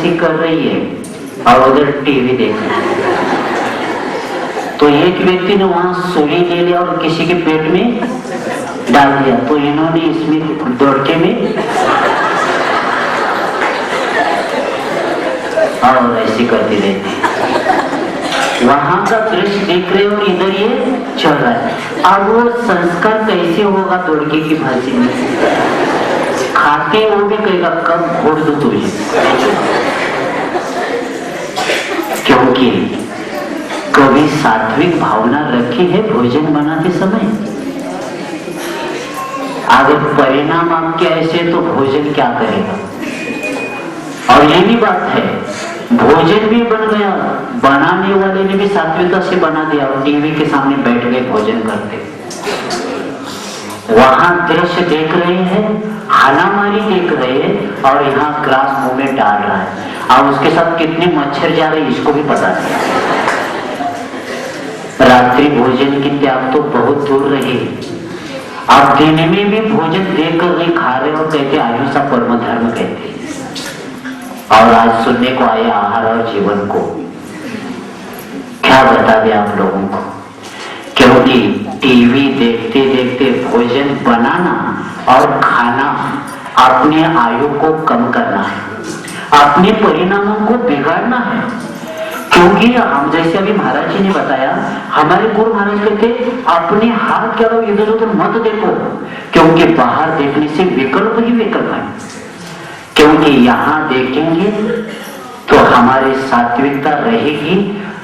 ऐसी कर रही है और उधर टीवी देख रही है। तो एक व्यक्ति ने वहां सुई ले लिया और किसी के पेट में डाल दिया, तो इन्होंने इसमें दौड़के में और ऐसी करती रहती है। वहां का दृश्य देख रहे हो, इधर ये चल रहा है। अब वो संस्कार कैसे होगा दौड़के की भाषी में? खाते वो भी कहेगा कब घोड़ दो तुझे, क्योंकि कभी सात्विक भावना रखी है भोजन बनाते समय? अगर परिणाम आपके ऐसे तो भोजन क्या करेगा? और ये भी बात है, भोजन भी बन गया, बनाने वाले ने भी सात्विकता से बना दिया और टीवी के सामने बैठ गए भोजन करते। वहां दृश्य देख रहे हैं, हालामारी देख रहे हैं और यहाँ ग्रास मुंह में डाल रहा है। अब उसके साथ कितने मच्छर जा रहे हैं इसको भी पता नहीं। रात्रि भोजन की त्याग तो बहुत दूर रही। आप दिन में भी भोजन देख कर नहीं खा रहे और कहते अहिंसा परम धर्म कहते। और आज सुनने को आया आहार और जीवन को क्या बता दें आप लोगों को, क्योंकि टीवी देखते देखते भोजन बनाना और खाना अपने आयु को कम करना है, अपने परिणामों को बिगाड़ना है। क्योंकि हम जैसे अभी महाराज जी ने बताया, हमारे गुरु महाराज कहते अपने हाथ क्या इधर उधर मत देखो, क्योंकि बाहर देखने से विकल्प ही विकल्प है। क्योंकि यहाँ देखेंगे तो हमारी सात्विकता रहेगी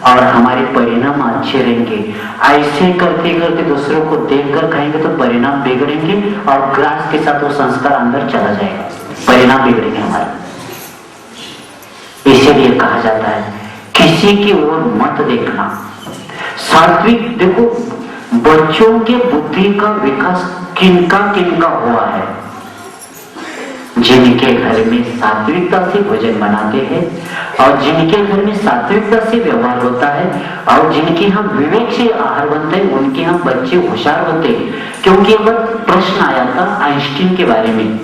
और हमारे परिणाम अच्छे रहेंगे। ऐसे करते करते दूसरों को देखकर खाएंगे तो परिणाम बिगड़ेंगे और ग्रास के साथ वो संस्कार अंदर चला जाएगा, परिणाम बिगड़ेंगे हमारे। इसीलिए कहा जाता है किसी की ओर मत देखना। सात्विक देखो, बच्चों के बुद्धि का विकास किनका किनका हुआ है? जिनके घर में सात्विकता से भोजन बनाते हैं और जिनके घर में सात्विकता से व्यवहार होता है और जिनके यहाँ विवेक से आहार बनता है, उनके यहाँ बच्चे होशियार होते हैं। क्योंकि एक बार प्रश्न आया था आइंस्टीन के बारे में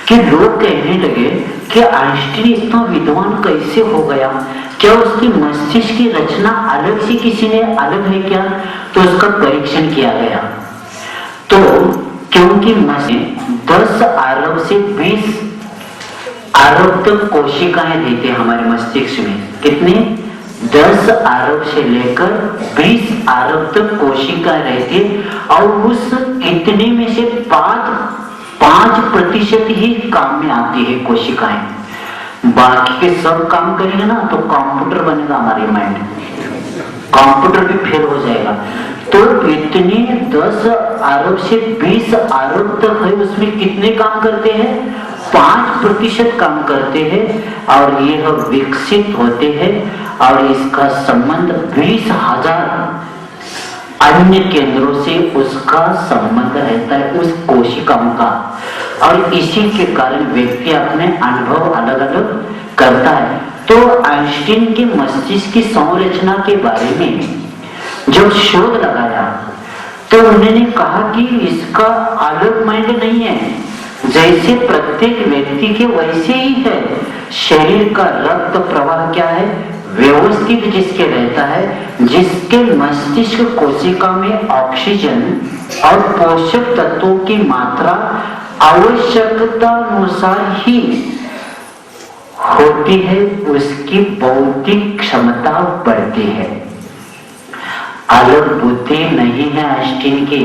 कि लोग कहने लगे कि आइंस्टीन इतना विद्वान कैसे हो गया, क्या उसकी मस्तिष्क की रचना अलग से किसी ने अलग है क्या? तो उसका परीक्षण किया गया। तो क्योंकि 10 अरब से 20 अरब तक कोशिकाएं देते हैं हमारे मस्तिष्क में। कितने? 10 अरब से लेकर 20 अरब तक कोशिकाएं रहती है और उस इतने में से 5% ही काम में आती है कोशिकाएं। बाकी के सब काम करेंगे ना तो कंप्यूटर बनेगा हमारे माइंड, कंप्यूटर भी फेल हो जाएगा। तो इतने 10 अरब से 20 अरब तक है, उसमें कितने काम करते हैं? 5% काम करते हैं और यह विकसित होते हैं और इसका संबंध 20,000 अन्य केंद्रों से उसका संबंध रहता है, उस कोशिकाओं का। और इसी के कारण व्यक्ति अपने अनुभव अलग अलग करता है। तो आइंस्टीन के मस्तिष्क की संरचना के बारे में जब शोध लगाया तो उन्होंने कहा कि इसका अलग माइंड नहीं है, जैसे प्रत्येक व्यक्ति के वैसे ही है। शरीर का रक्त प्रवाह क्या है? व्यवस्थित जिसके रहता है, जिसके मस्तिष्क कोशिका में ऑक्सीजन और पोषक तत्वों की मात्रा आवश्यकता अनुसार ही होती है, उसकी बौद्धिक क्षमता बढ़ती है। अलग बुद्धि नहीं है आइंस्टीन की,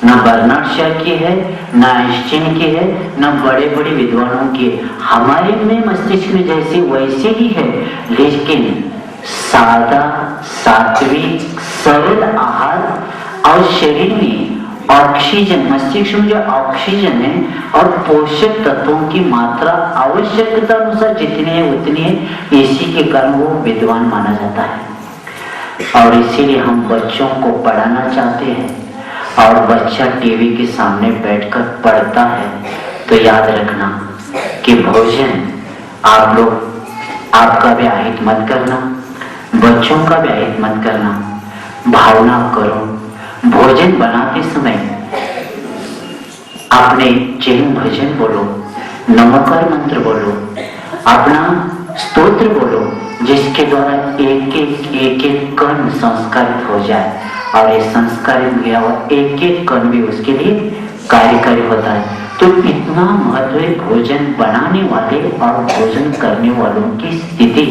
न बर्नार्ड शॉ की है, न आइंस्टीन की है, न बड़े बड़े विद्वानों की। हमारे में मस्तिष्क में जैसे वैसे ही है, लेकिन सादा सात्विक सरल आहार और शरीर में ऑक्सीजन, मस्तिष्क में जो ऑक्सीजन है और पोषक तत्वों की मात्रा आवश्यकता अनुसार जितनी है उतनी है, इसी के कारण वो विद्वान माना जाता है। और इसीलिए हम बच्चों को पढ़ाना चाहते हैं और बच्चा टीवी के सामने बैठकर पढ़ता है तो याद रखना कि भोजन आप लोग आपका भी अहित मत करना, बच्चों का भी अहित मत करना। भावना करो, भोजन बनाते समय अपने जैन भजन बोलो, नमोकार मंत्र बोलो अपना स्तोत्र बोलो जिसके द्वारा एक एक कण संस्कारित हो जाए, और ये संस्कारित गया हुआ एक एक कण भी उसके लिए कार्यकारी होता है। तो इतना महत्व है भोजन बनाने वाले और भोजन करने वालों की स्थिति,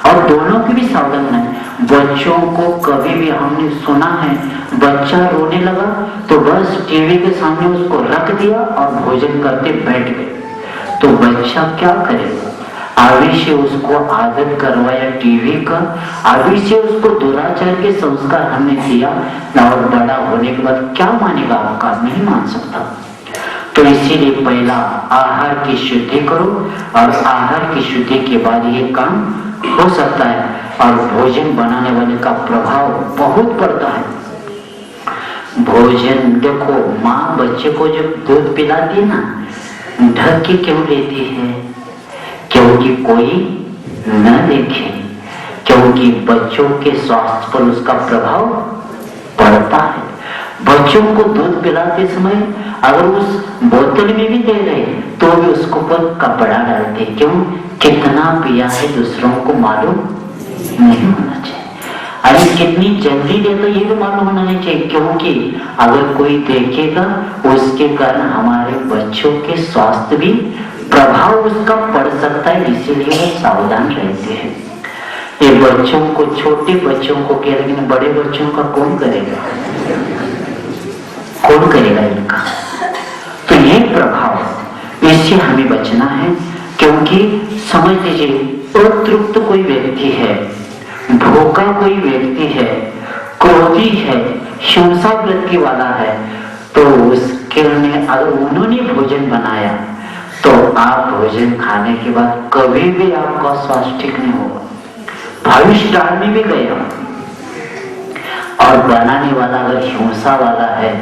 और दोनों की भी सावधान है। बच्चों को कभी भी हमने सुना है बच्चा रोने लगा तो बस टीवी के सामने उसको रख दिया और भोजन करते बैठ गए, तो बच्चा क्या करेगा? अभी से उसको आदत करवाया टीवी का, अभी से उसको दुराचार के संस्कार हमने दिया, और बड़ा होने के बाद क्या मानेगा? आपका नहीं मान सकता। तो इसीलिए पहला आहार की शुद्धि करो, और आहार की शुद्धि के बाद ये काम हो सकता है। और भोजन बनाने वाले का प्रभाव बहुत पड़ता है। भोजन देखो, माँ बच्चे को जब दूध पिलाती है ना, ढक के क्यों लेती है? क्योंकि कोई न देखे, क्योंकि बच्चों के स्वास्थ्य पर उसका प्रभाव पड़ता है। बच्चों को दूध पिलाते समय अगर उस बोतल में भी दे रहे तो भी उसको पर कपड़ा डालते, क्यों? कितना पिया है दूसरों को मालूम नहीं होना चाहिए। अरे कितनी जल्दी देता ये भी मालूम होना नहीं चाहिए, क्योंकि अगर कोई देखेगा उसके कारण हमारे बच्चों के स्वास्थ्य भी प्रभाव उसका पड़ सकता है, इसीलिए वो सावधान रहते हैं। ये बच्चों को, छोटे बच्चों को किया, लेकिन बड़े बच्चों का कौन करेगा? कौन करेगा इनका? तो ये प्रभाव, इससे हमें बचना है। क्योंकि समझ लीजिए, अतृप्त कोई व्यक्ति है, भूखा कोई व्यक्ति है, क्रोधी है, हिंसा वृत्ति वाला है, तो उसके लिए अगर उन्होंने भोजन बनाया तो आप भोजन खाने के बाद कभी भी आपका स्वास्थ्य ठीक नहीं होगा। भविष्य डालने भी गया, और बनाने वाला अगर हिंसा वाला है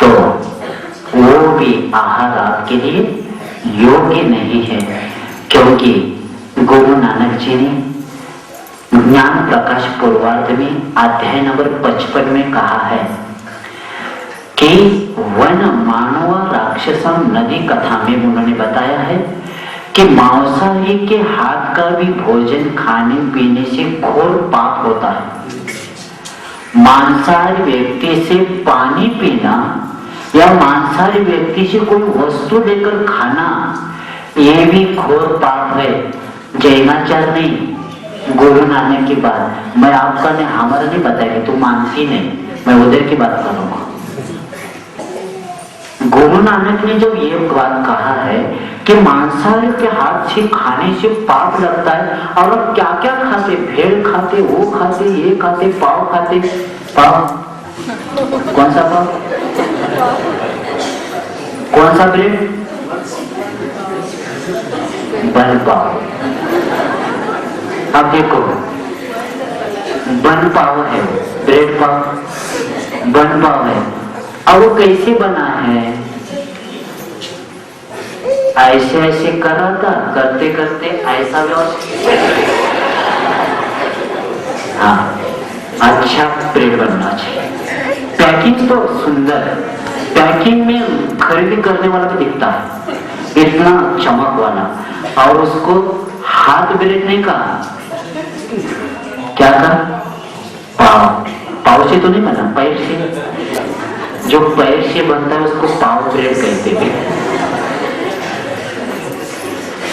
तो वो भी आहार आपके लिए योग्य नहीं है। क्योंकि गुरु नानक जी ने ज्ञान प्रकाश पूर्वार्ध में अध्याय नंबर 55 में कहा है कि वन मानव राक्षसम नदी कथा में उन्होंने बताया है कि मांसाहारी के हाथ का भी भोजन खाने पीने से घोर पाप होता है। मांसाहारी व्यक्ति से पानी पीना या मांसाहारी व्यक्ति से कोई वस्तु लेकर खाना, ये भी घोर पाप है। जैनाचार नहीं, गुरु नानक की बात, मैं आपका नहीं, हमारा नहीं बताया, तू मानसी नहीं, मैं उधर की बात करूंगा। गुरु नानक ने जब ये बात कहा है कि मांसाहारी के हाथ से खाने से पाप लगता है, और अब क्या क्या खाते, भेड़ खाते, वो खाते, ये खाते, पाव खाते। पाव कौन सा पाव? कौन सा ब्रेड? बन पाव। अब देखो, बन पाव है, ब्रेड पाव, बन पाव है। अब वो कैसे बना है? ऐसे ऐसे कर रहा था, करते करते ऐसा व्यवस्था, हाँ, अच्छा ब्रेड बनना चाहिए। पैकिंग तो सुंदर, पैकिंग में खरीदी करने वाला भी दिखता है, इतना चमक वाला, और उसको हाथ ब्रेड नहीं कहा, क्या कहा? पाव। पाव से तो नहीं बना, पैर से। जो पैर से बनता है उसको पाव ब्रेड कहते हैं।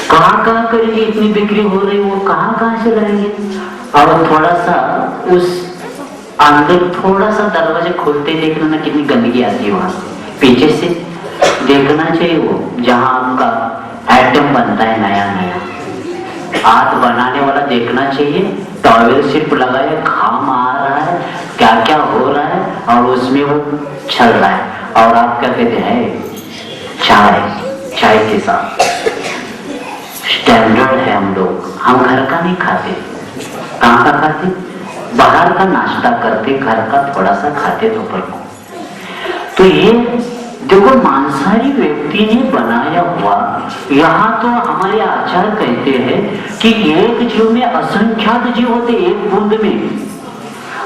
कहाँ कहाँ करेंगे? इतनी बिक्री हो रही, वो कहाँ कहाँ से लाएंगे? और थोड़ा सा उस अंदर थोड़ा सा दरवाजे खोलते देखना ना, कितनी गंदगी आती है वहां पीछे से देखना चाहिए। वो जहां आपका आइटम बनता है नया नया, हाथ बनाने वाला देखना चाहिए, टॉवल सिर्फ लगाया, घाम आ रहा है, क्या क्या हो रहा है, और उसमें वो चल रहा है, और आप क्या कहते हैं? चाय के साथ स्टैंडर्ड है हम लोग। हम घर का नहीं खाते, कहाँ का खाते? बाहर का नाश्ता करते, घर का थोड़ा सा खाते दोपहर को। तो ये देखो, मांसाहारी व्यक्ति ने बनाया हुआ, यहाँ तो हमारे आचार्य कहते हैं कि एक जीव में असंख्यात जीव होते, एक बूंद में,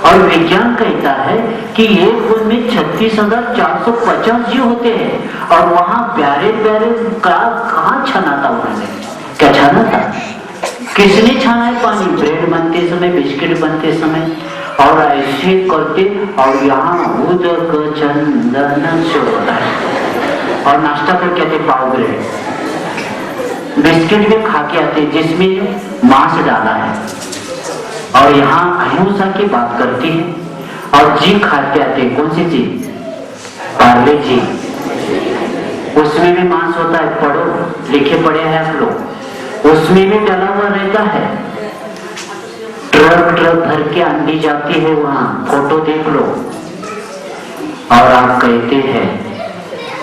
और विज्ञान कहता है कि एक बूंद में 36,450 जीव होते हैं, और वहां प्यारे प्यारे कहाँ छना था उन्होंने, क्या छाना था? किसने छाना है पानी? ब्रेड बनते समय, बिस्किट बनते समय, और ऐसे करते, और यहाँ उदक चंदन से होता है। और नाश्ता पर कहते पाव ब्रेड, बिस्किट भी खा के आते जिसमें मांस डाला है। और यहाँ अहिंसा की बात करती है, और जी खाते आते, कौन सी जी? पार्ले जी, उसमें भी मांस होता है। पढ़ो, लिखे पढ़े हैं आप लोग, उसमें भी डला हुआ रहता है। ट्रक ट्रक भर के अंडी जाती है वहां, फोटो देख लो। और आप कहते हैं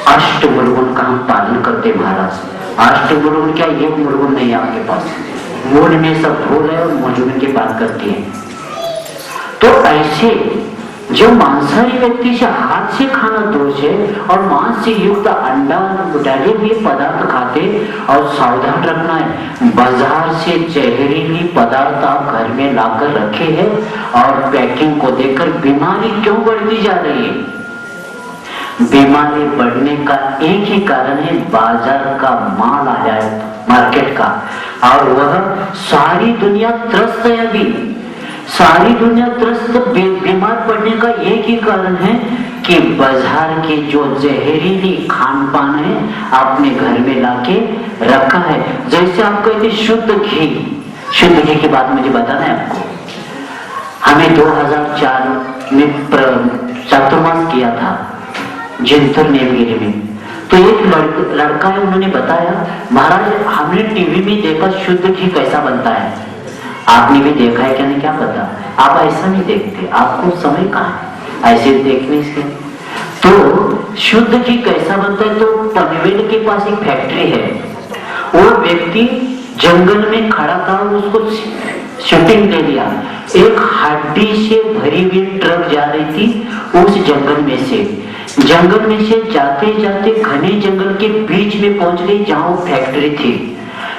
अष्टमुर्गुण का हम पालन करते महाराज। अष्टमुर्गुण क्या? एक मुर्गुण नहीं आपके पास, मूल में सब फूल है और मुर्गुण की बात करती है। तो ऐसे जो मांसाहारी व्यक्ति से हाथ से खाना दोष है, और मांस से युक्त अंडा डाले हुए पदार्थ खाते, और सावधान रखना है, बाजार से जहरीली पदार्थ आप घर में लाकर रखे हैं, और पैकिंग को देखकर बीमारी क्यों बढ़ती जा रही है? बीमारी बढ़ने का एक ही कारण है, बाजार का माल आ जाए मार्केट का, और वह सारी दुनिया त्रस्त है। अभी सारी दुनिया त्रस्त बीमार पड़ने का एक ही कारण है कि बाजार की जो जहरीली खान पान है आपने घर में लाके रखा है। जैसे आप कहते शुद्ध घी, शुद्ध घी की बात मुझे बताना है आपको। हमें 2004 में चातुर्मास किया था जिंतुर नेमगिरी में, तो एक लड़का है, उन्होंने बताया महाराज हमने टीवी में देखा शुद्ध घी कैसा बनता है। आपने भी देखा है क्या? नहीं, क्या पता, आप ऐसा नहीं देखते, आपको समय कहाँ है ऐसे देखने से। तो शुद्ध घी कैसा बनता है? तो पनवेल के पास एक फैक्ट्री है, वो व्यक्ति जंगल में खड़ा था, उसको शूटिंग ले लिया। एक हड्डी से भरी हुई ट्रक जा रही थी उस जंगल में से, जंगल में से जाते जाते घने जंगल के बीच में पहुंच गई जहां वो फैक्ट्री थी।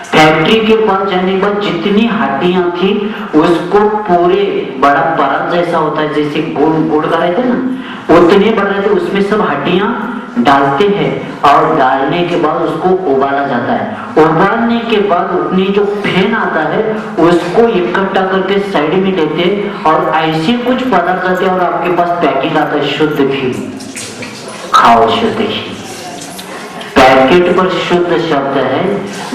फैक्ट्री के पास जाने के बाद जितनी हड्डियां थी उसको पूरे बड़ा परत जैसा होता है, जैसे गुड़ का रहता है ना, उतने बड़े रहते, उसमें सब हड्डियां डालते हैं, और डालने के बाद उसको उबाला जाता है। उबालने के बाद उतनी जो फेन आता है उसको इकट्ठा करके साइड में लेते, और ऐसे कुछ पदार्थ आते हैं, और आपके पास पैकेट आता है शुद्ध घी, खाओ शुद्ध घी। पैकेट पर शुद्ध शब्द है,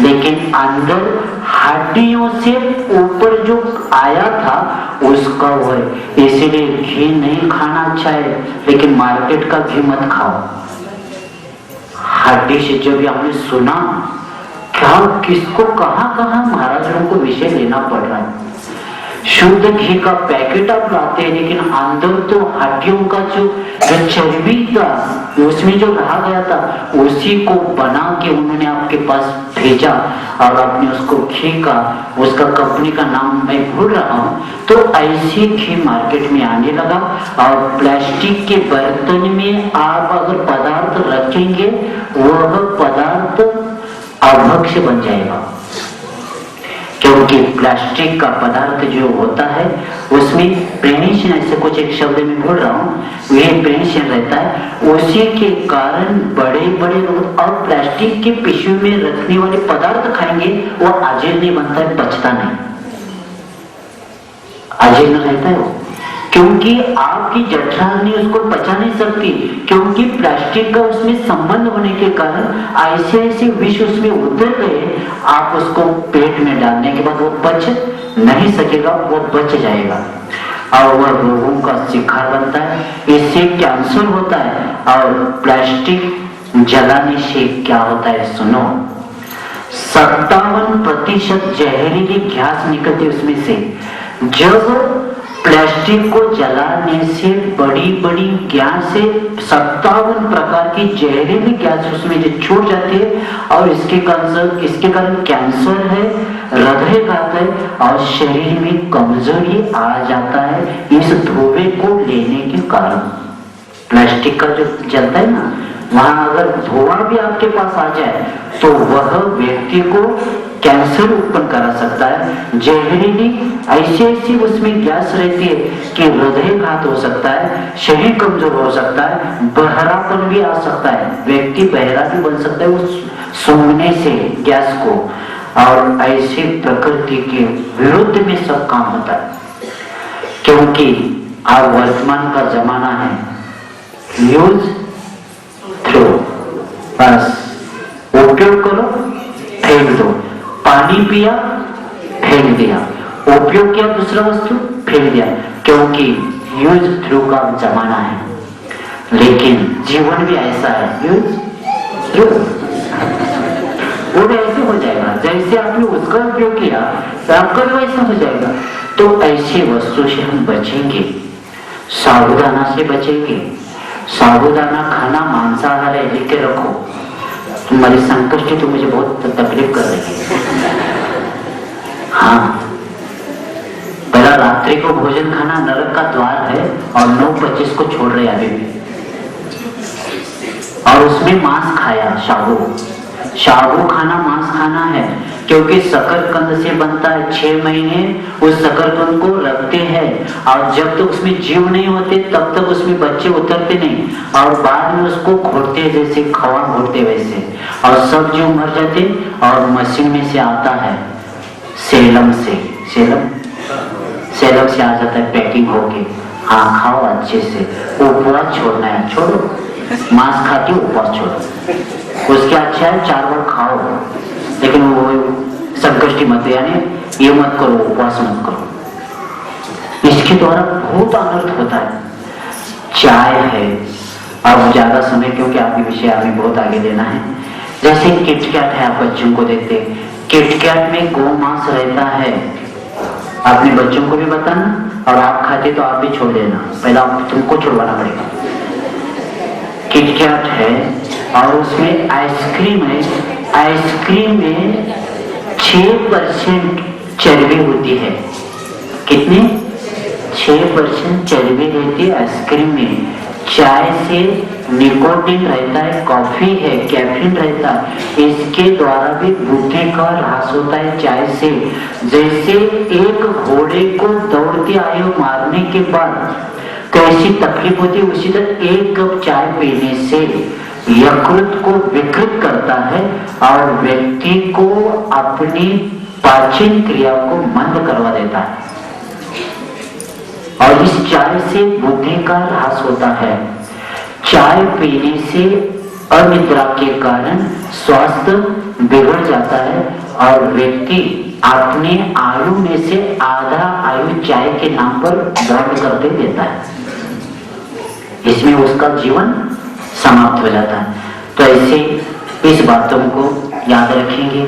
लेकिन अंदर हड्डियों से ऊपर जो आया था उसका वो है। इसलिए घी नहीं खाना अच्छा है, लेकिन मार्केट का घी मत खाओ। हड्डी से जो भी आपने सुना, क्या किसको कहां कहां महाराज लोगों को विषय लेना पड़ रहा है। शुद्ध घी का पैकेट आप लाते हैं, लेकिन अंदर तो हड्डियों का जो चर्बी था उसमें जो रहा गया था उसी को बना के उन्होंने आपके पास भेजा, और आपने उसको घी का, उसका कंपनी का नाम मैं भूल रहा हूँ। तो ऐसे घी मार्केट में आने लगा, और प्लास्टिक के बर्तन में आप अगर पदार्थ रखेंगे वह पदार्थ अभक्ष्य बन जाएगा, क्योंकि प्लास्टिक का पदार्थ जो होता है उसमें प्रेनिशन, ऐसे कुछ एक शब्द में बोल रहा हूँ, वह प्रेनिशन रहता है, उसी के कारण बड़े बड़े रोग। और प्लास्टिक के पिशवी में रखने वाले पदार्थ खाएंगे वो अजीर्ण नहीं बनता है, पचता नहीं, अजीर्ण रहता है वो, क्योंकि आपकी जठराग्नि उसको पचा नहीं सकती, क्योंकि प्लास्टिक का उसमें संबंध होने के कारण ऐसे ऐसे विष उसमें उतर गए। आप उसको पेट में डालने के बाद वो पच नहीं सकेगा, वो बच जाएगा, और वह रोगों का शिकार बनता है। इससे कैंसर होता है, और प्लास्टिक जलाने से क्या होता है सुनो, 57% जहरीली गैस निकलती उसमें से। जब प्लास्टिक को जलाने से बड़ी बड़ी गैस से 57 प्रकार की जहरीली गैस उसमें जो छूट जाती है, और इसके कारण कैंसर है, हृदयाघात है, और शरीर में कमजोरी आ जाता है इस धुएं को लेने के कारण। प्लास्टिक का जो जलता है ना, वहां अगर धुआं भी आपके पास आ जाए तो वह व्यक्ति को कैंसर उत्पन्न करा सकता है। जहरीली ऐसी उसमें गैस रहती है कि हृदयाघात हो सकता है, शरीर कमजोर हो सकता है, बहरापन भी आ सकता है, व्यक्ति बहरा भी बन सकता है उस सूंघने से गैस को। और ऐसे प्रकृति के विरुद्ध में सब काम होता है। क्योंकि अब वर्तमान का जमाना है यूज थ्रो, बस उपयोग करो फेंक दो। पानी पिया फेंक दिया, उपयोग किया दूसरा वस्तु फेंक दिया, क्योंकि यूज थ्रू का जमाना है। लेकिन जीवन भी ऐसा है यूज थ्रू, वो भी ऐसे हो जाएगा जैसे आपने उसका उपयोग किया तो आपका भी वैसा हो जाएगा। तो ऐसी वस्तु से हम बचेंगे, साबूदाना से बचेंगे। साबूदाना खाना मांसाहार है, लिख के रखो। तुम्हारी संकष्टी तो मुझे बहुत तकलीफ कर रही है। हाँ, पहला रात्रि को भोजन खाना नरक का द्वार है और 9:25 को छोड़ रहे अभी भी। और उसमें मांस खाया, शाबू खाना मांस खाना है, क्योंकि शकरकंद से बनता है। 6 महीने उस शकरकंद को रखते हैं और जब तक उसमें जीव नहीं होते तब तक उसमें बच्चे उतरते नहीं, और बाद में उसको घोटते जैसे खवा घोटते वैसे, और सब जीव मर जाते। और मशीन में से आता है सेलम से आ जाता है पैकिंग होके। हाँ, खाओ अच्छे से, उपवास छोड़ना है, छोड़ो मांस खा के उपवास छोड़ो। उसके अच्छा है 4 बार खाओ, लेकिन वो संकष्टी मत, यानी ये मत करो, उपवास मत करो। इसके द्वारा बहुत अनर्थ होता है। चाय है, अब ज्यादा समय क्योंकि आपके विषय हमें बहुत आगे लेना है। जैसे किटकैट है, आप बच्चों को देते, किटकैट में गौ मांस रहता है। अपने बच्चों को भी बताना, और आप खाते तो आप भी छोड़ देना, पहला तुमको छुड़वाना पड़ेगा। किटकैट है और उसमें आइसक्रीम है, आइसक्रीम में 6% चर्बी होती है। कितनी? 6% चर्बी रहती है आइसक्रीम में। चाय से निकोटीन रहता है, कॉफी है कैफीन रहता है, इसके द्वारा भी बुद्धि का ह्रास होता है चाय से। जैसे एक घोड़े को दौड़ते आए मारने के बाद कैसी तकलीफ होती है, उसी तरह एक कप चाय पीने से यकृत को विकृत करता है और व्यक्ति को अपनी पाचन क्रिया को मंद करवा देता है। और इस चाय से बुद्धि का ह्रास होता है। चाय पीने से अनिद्रा के कारण स्वास्थ्य बिगड़ जाता है और व्यक्ति अपने आयु में से आधा आयु चाय के नाम पर बंद कर देता है। इसमें उसका जीवन समाप्त हो जाता है। तो ऐसे इस बातों को याद रखेंगे।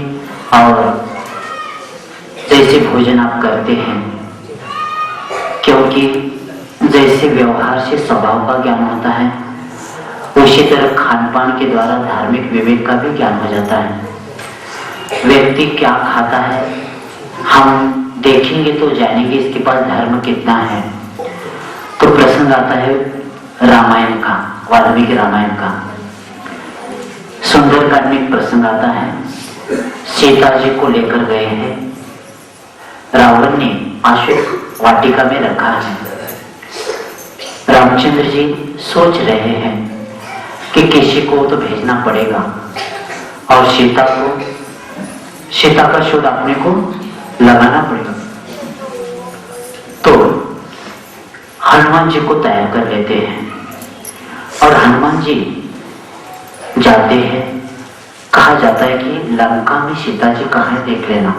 और जैसे भोजन आप करते हैं, क्योंकि जैसे व्यवहार से स्वभाव का ज्ञान होता है, उसी तरह खान पान के द्वारा धार्मिक विवेक का भी ज्ञान हो जाता है। व्यक्ति क्या खाता है हम देखेंगे तो जानेंगे इसके पास धर्म कितना है। तो प्रसंग आता है रामायण का, वाल्मीकि रामायण का। सुंदरकांड में प्रसंग आता है, सीता जी को लेकर गए हैं, रावण ने अशोक वाटिका में रखा है। रामचंद्र जी सोच रहे हैं कि किसी को तो भेजना पड़ेगा और सीता का शोध अपने को लगाना पड़ेगा। तो हनुमान जी को तैयार कर लेते हैं और हनुमान जी जाते हैं। कहा जाता है कि लंका में सीता जी कहाँ है देख लेना।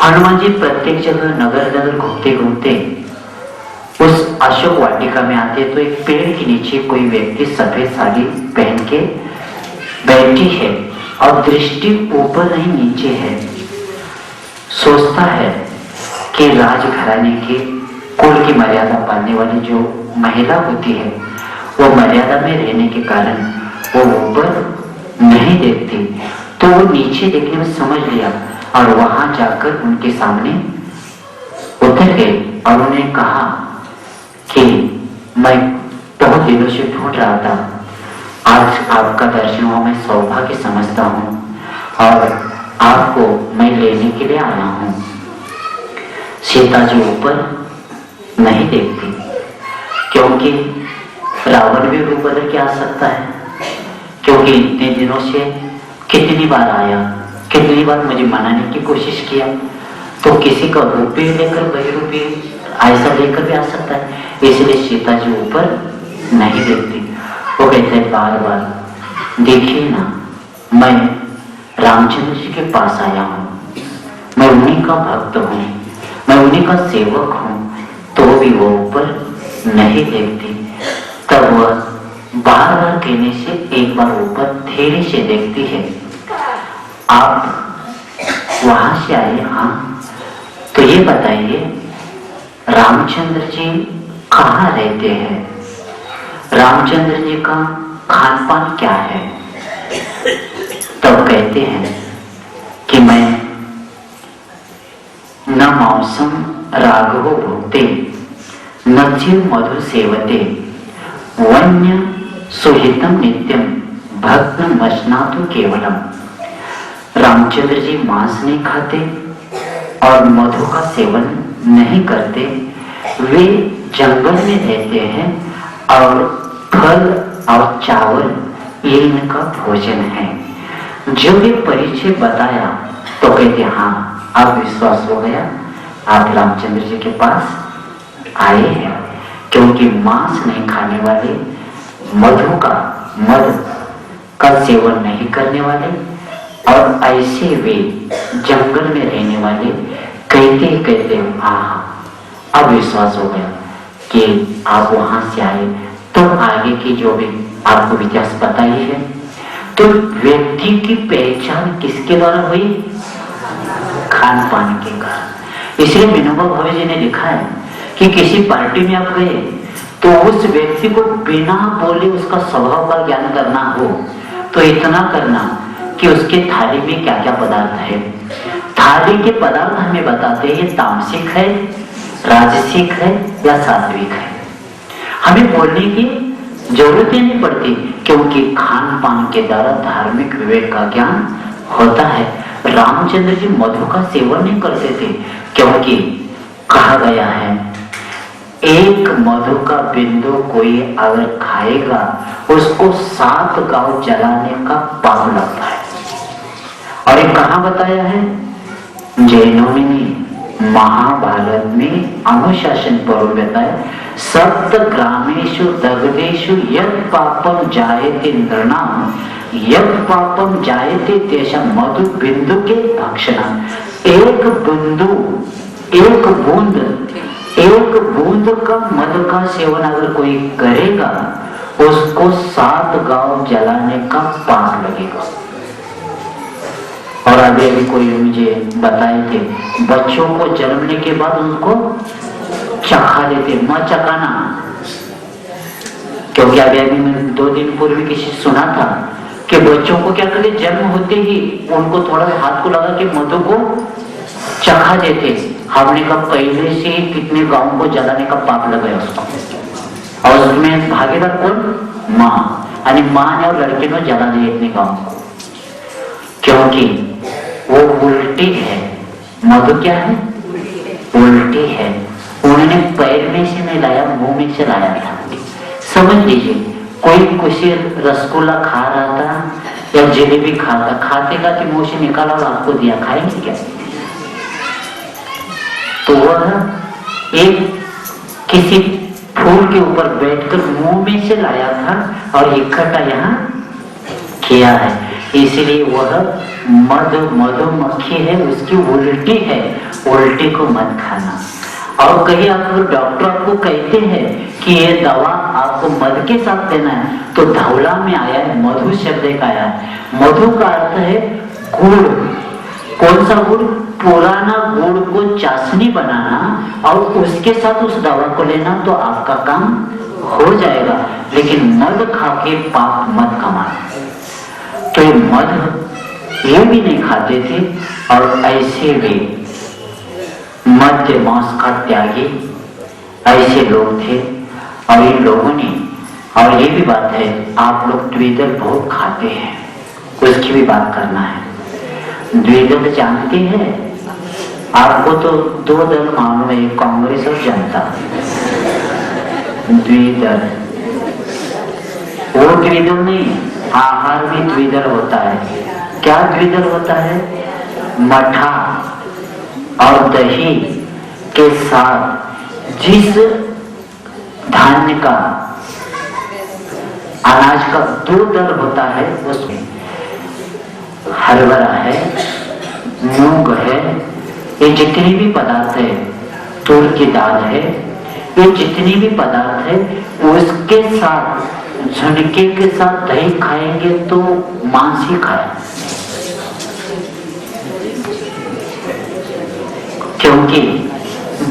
हनुमान जी प्रत्येक जगह नगर नगर घूमते घूमते उस अशोक वाटिका में आते तो एक पेड़ के नीचे कोई व्यक्ति सफेद साड़ी पहन के बैठी है और दृष्टि ऊपर नहीं नीचे है। सोचता है कि राजघराने के कुल की मर्यादा पालने वाली जो महिला होती है वो मर्यादा में रहने के कारण वो ऊपर नहीं देखती, तो वो नीचे देखने में समझ लिया और वहां जाकर उनके सामने उतर गए और उन्हें कहा कि मैं बहुत दिनों से ढूंढ रहा था, आज आपका दर्शन हुआ, मैं सौभाग्य समझता हूँ और आपको मैं लेने के लिए आया हूँ। सीता जी ऊपर नहीं देखती, क्योंकि रावण भी रूप बदल के आ सकता है, क्योंकि इतने दिनों से कितनी बार आया कितनी बार मुझे मनाने की कोशिश किया, तो किसी का रुपये लेकर वही रुपये ऐसा लेकर भी आ सकता है, इसलिए सीता जी ऊपर नहीं देखती। वो कहते हैं बार बार देखिए ना, मैं रामचंद्र जी के पास आया हूँ, मैं उन्हीं का भक्त हूँ, मैं उन्हीं का सेवक हूँ, तो भी वो ऊपर नहीं देखती। तब वह बार बार कहने से एक बार ऊपर धीरे से देखती है। आप वहां से आए? हाँ। तो ये बताइए रामचंद्र जी कहाँ रहते हैं? रामचंद्र जी का खान पान क्या है? तब कहते हैं कि मैं न मौसम राघवो भुक्ते न जीव मधु सेवते वन्य सुहितम नित्यम भक्तम वचनातु केवलम। रामचंद्र जी मांस नहीं खाते और मधु का सेवन नहीं करते, वे जंगल में रहते हैं और फल और चावल ये इनका भोजन है। जब ये परिचय बताया तो कहते हाँ अब विश्वास हो गया, आप रामचंद्र जी के पास आए हैं, क्योंकि मांस नहीं खाने वाले, मधु का सेवन नहीं करने वाले और ऐसे वे जंगल में रहने वाले कहते अब विश्वास हो गया कि आप वहां से आए। तो आगे की जो भी आपको इतिहास पता ही है। तो व्यक्ति की पहचान किसके द्वारा हुई? खान पान के कारण। इसलिए विनोबा भावे जी ने लिखा है कि किसी पार्टी में आप गए तो उस व्यक्ति को बिना बोले उसका स्वभाव का ज्ञान करना हो तो इतना करना कि उसके थाली में क्या क्या पदार्थ है। थाली के पदार्थ हमें बताते हैं तामसिक है, राजसिक है या सात्विक है। हमें बोलने की जरूरत ही नहीं पड़ती, क्योंकि खान पान के द्वारा धार्मिक विवेक का ज्ञान होता है। रामचंद्र जी मधु का सेवन नहीं करते थे, क्योंकि कहा गया है एक मधु का बिंदु कोई अगर खाएगा उसको 7 गांव जलाने का पाप लगता है। और ये कहाँ बताया है? जैनों ने नहीं, महाभारत में अनुशासन पर्व बताया 7 ग्रामेषु दग्धेषु यत् पापम जायते नृणाम यत् पापम जायते तेषां मधु बिंदु के भक्षणा। एक बूंद का मधु का सेवन अगर कोई करेगा उसको 7 गांव जलाने का पाप लगेगा। और अभी कोई मुझे बताए थे बच्चों को जन्मने के बाद उनको चखा देते, मां चखाना, क्योंकि अभी मैंने 2 दिन पूर्व किसी सुना था कि बच्चों को क्या करते, जन्म होते ही उनको थोड़ा हाथ को लगा के मधु को चखा देते। हमने कहा पहले से ही कितने गांव को जलाने का पाप लगा उसको, और उसमें भागीदार कौन? माँ, यानी माँ ने और लड़के ने जला दिए इतने गांव को, क्योंकि वो उल्टी है। मधु क्या है? उल्टी है। उन्होंने पैर में से नहीं लाया, मुंह में से लाया था। समझ लीजिए कोई कुछ रसगुल्ला खा रहा था या जलेबी खाता, खाते खाते मुंह से निकाला और आपको दिया, खाएंगे क्या? तो वह एक किसी फूल के ऊपर बैठकर मुंह में से लाया था और इकट्ठा यहाँ किया है, इसलिए वह मधुमक्खी है, उसकी उल्टी है, उल्टी को मत खाना। और कहीं आपको डॉक्टर आपको कहते हैं कि ये दवा आपको मध के साथ देना है, तो धौला में आया है मधु शब्द का आया है। मधु का अर्थ है गुड़। कौन सा गुड़? पुराना गुड़ को चाशनी बनाना और उसके साथ उस दवा को लेना तो आपका काम हो जाएगा, लेकिन मध खा के पाप मत कमाना। तो ये मध ये भी नहीं खाते थे और ऐसे भी मध्य मांस का त्यागी ऐसे लोग थे। और इन लोगों ने, और ये भी बात है आप लोग द्विदल बहुत खाते हैं, उसकी भी बात करना है। द्विदल जानते हैं? आपको तो 2 दल मालूम है, कांग्रेस और जनता। द्विदल वो द्विदल नहीं, आहार भी द्विदल होता है। क्या द्विदल होता है? मठा और दही के साथ जिस धान्य का, अनाज का दो दल होता है, उसमें हरभरा है, मूंग है, ये जितनी भी पदार्थ है, तूर की दाल है, ये जितनी भी पदार्थ है, उसके साथ झुनके के साथ दही खाएंगे तो मांस ही खाए, क्योंकि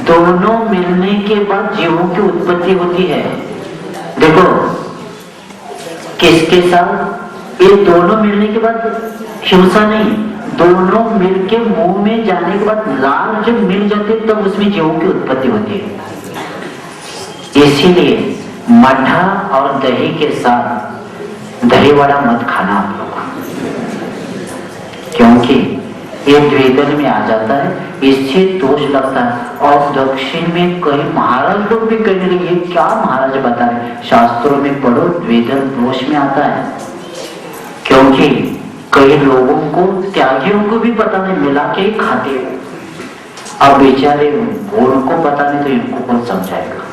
दोनों मिलने के बाद जीवों की उत्पत्ति होती है। देखो किसके साथ? ये दोनों मिलने के बाद हिंसा नहीं, दोनों मिलके मुंह में जाने के बाद लाल जब मिल जाते तब उसमें जीवों की उत्पत्ति होती है। इसीलिए मठा और दही के साथ दही वड़ा मत खाना आप लोग, क्योंकि ये द्विदल में आ जाता है, इससे दोष लगता है। और दक्षिण में कई महाराज लोग भी कहने लगे, क्या महाराज बता रहे, शास्त्रों में पढ़ो द्विदल दोष में आता है, क्योंकि कई लोगों को, त्यागियों को भी पता नहीं, मिला के ही खाते हो। अब बेचारे उनको पता नहीं तो इनको कौन समझाएगा।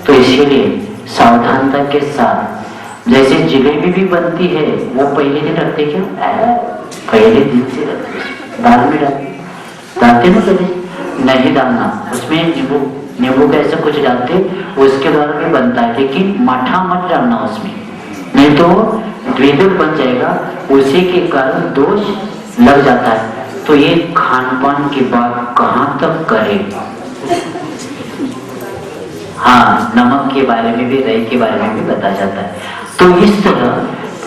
तो इसीलिए सावधानता के साथ, जैसे जिलेबी भी बनती है, वो पहले दिन रखते क्या? पहले दिन से रखते, दाल में डालते ना, पहले नहीं डालना, उसमें नींबू का ऐसा कुछ डालते, उसके द्वारा भी बनता है, लेकिन मठा मत डालना उसमें, नहीं तो द्विदल बन जाएगा, उसी के कारण दोष लग जाता है। तो ये खान पान की बात कहाँ तक करें? हाँ, नमक के बारे में भी, रई के बारे में भी बताया जाता है। तो इस तरह,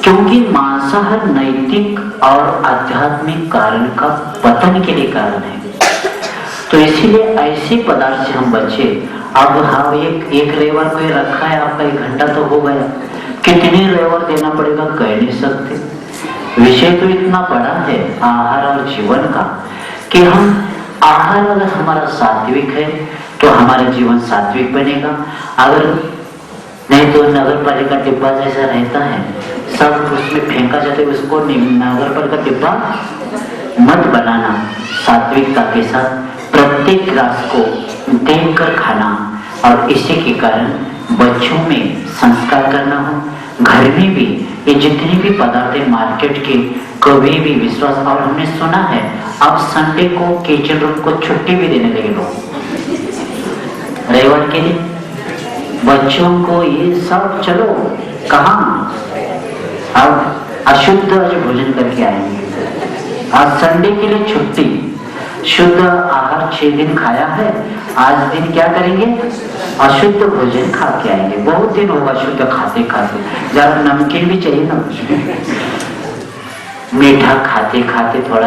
क्योंकि मांसाहार नैतिक और आध्यात्मिक कारण का पतन के लिए कारण है, तो इसीलिए ऐसे पदार्थ से हम बचे। अब हाँ, एक रविवार कोई रखा है आपका, 1 घंटा तो हो गया, कितने रविवार देना पड़ेगा कह नहीं सकते। विषय तो इतना बड़ा है आहार और जीवन का, कि हम आहार अगर हमारा सात्विक है तो हमारा जीवन सात्विक बनेगा। अगर नहीं तो नगर पालिका डिब्बा जैसा रहता है, सब उसमें फेंका जाता है, उसको नगर पालिका डिब्बा मत बनाना। सात्विकता के साथ प्रत्येक रात को देख कर खाना, और इसी के कारण बच्चों में संस्कार करना हो, घर में भी ये जितनी भी पदार्थ है मार्केट के, कभी भी विश्वास। और हमने सुना है अब संडे को किचन रूम को छुट्टी भी देने लगे लोग, रविवार के दिन बच्चों को ये सब, चलो कहाँ अब अशुद्ध भोजन करके आएंगे, आज संडे के लिए छुट्टी, शुद्ध आहार 6 दिन खाया है, आज दिन क्या करेंगे? अशुद्ध भोजन खा के आएंगे। बहुत दिन होगा शुद्ध खाते खाते, जरा नमकीन भी चाहिए ना, मीठा खाते खाते थोड़ा